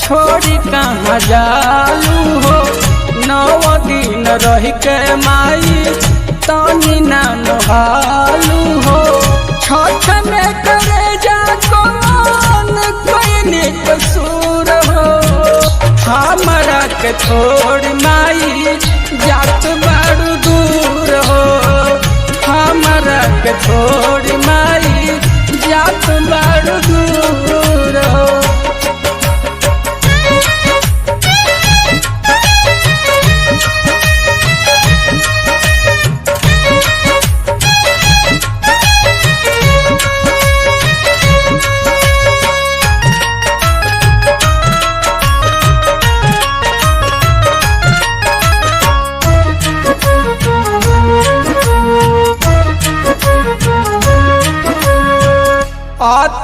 छोड़ी कहाँ जालू हो। 9 दिन रह के माई तानी ना नहालू हो। छठ में करे जा कौन कोई कसूर हो। हमरा के छोड़ माई जात बड़ दूर हो। हमरा के छोड़ माई जात बड़ दूर हो।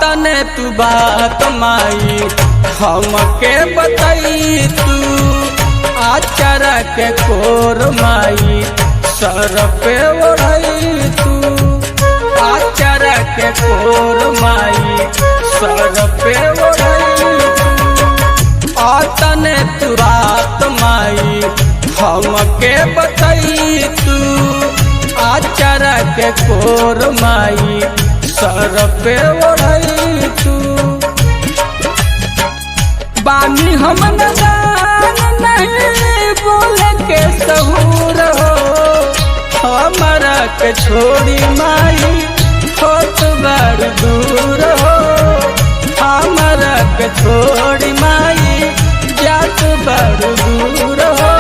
तने तू बात माई हमके बताई तू। आचारा के कोर माई सर पे ओढ़ई तू। आचारा के कोर माई सर पे ओढ़ई तू। तने तू बात माई हमके बताई तू। आचारा के कोर माई सर पे ओढ़ई तू। बानी हम नदान नहीं बोले के सहूर हो। हमरा के छोड़ी माई होत बड़ दूर हो। हमरा के छोड़ी माई जात बड़ दूर हो।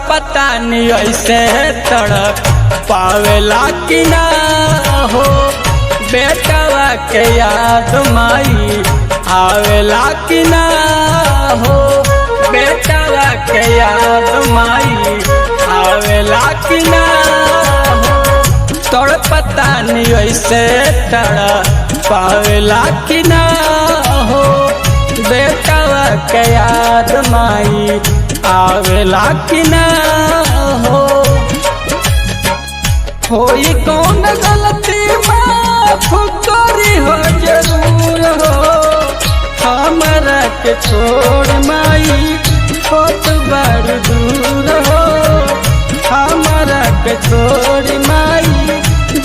पता नहीं ऐसे तड़प पावेला कि ना हो। बेटवा के याद माई आवेला कि ना हो। बेटवा के याद माई आवेला कि ना हो। तोड़ पता नहीं ऐसे तड़प पावेला कि ना हो। बेटवा के याद माई आवेला कि ना हो। होई कौन गलती माफ करी हो जरूर हो। हमरा के छोड़ माई होत बड़ दूर हो। हमरा के छोड़ माई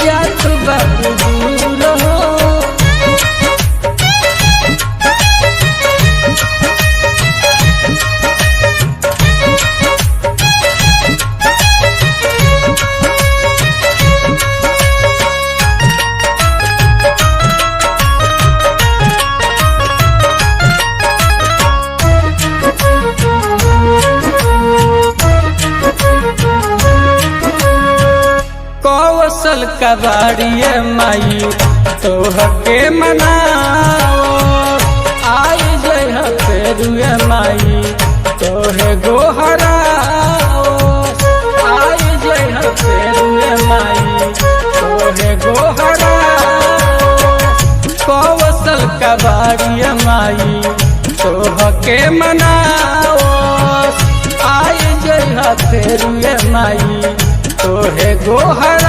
जात बड़ दूर हो। कौशल कबाड़िए माई तोहके मनाओ। आई जय फेरुए माई तोहे गोहराओ। आई जय फेरुए माई तोहे गोहराओ। कौशल कबाड़िए माई तोहके मनाओ। आई जय फेरुए माई तोहे गोहराओ।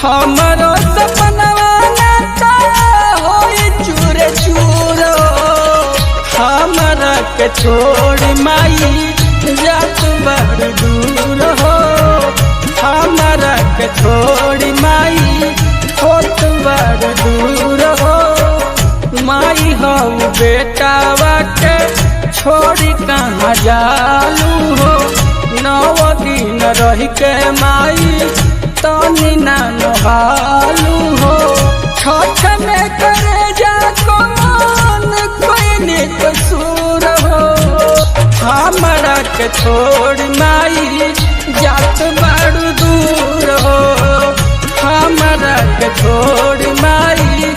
हमरो सपनवा ना होई चूर चूर। हमरा के छोड़ माई जात बड़ दूर हो। हमरा के छोड़ माई होत बड़ दूर हो। माई हो बेटावा के छोड़ी कहाँ जालू हो। 9 दिन रह के माई तानी ना नहालू हो। छठ में करे जा कौन कोई कसूर हो। हमरा के छोड़ माई जात बड़ दूर हो। हमरा के छोड़ माई